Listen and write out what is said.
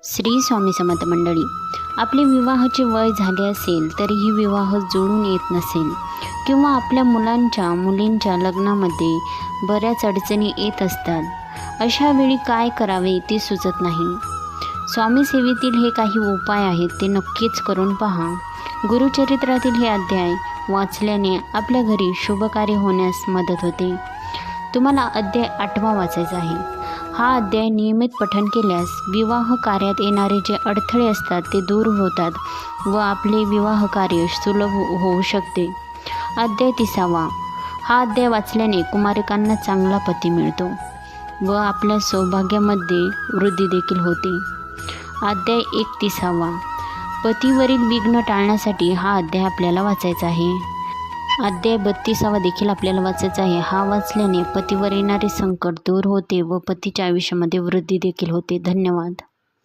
श्री स्वामी समर्थ मंडळी, आपले विवाहाचे वय झाले असेल तरीही विवाह जुळून येत नसेल किंवा आपल्या मुलींच्या लग्नामध्ये बऱ्याच अडचणी येत असतात, अशा वेळी काय करावे ते सुचत नाही. स्वामी सेवेतील हे काही उपाय आहेत, ते नक्कीच करून पहा. गुरुचरित्रातील हे अध्याय वाचल्याने आपल्या घरी शुभकार्य होण्यास मदत होते. तुम्हाला अध्याय 8वा वाचायचा आहे. हा अध्याय नियमित पठण केल्यास विवाह कार्यात येणारे जे अडथळे असतात ते दूर होतात व आपले विवाह कार्य सुलभ होऊ शकते. अध्याय 30वा. हा अध्याय वाचल्याने कुमारिकांना चांगला पती मिळतो व आपल्या सौभाग्यामध्ये वृद्धी देखील होते. अध्याय 31वा. पतीवरील विघ्न टाळण्यासाठी हा अध्याय आपल्याला वाचायचा आहे. अध्याय 32वा देखील आपल्याला वाचायचा आहे. हा वाचल्याने पतीवर येणारे संकट दूर होते व पतीच्या आयुष्यामध्ये वृद्धी देखील होते. धन्यवाद.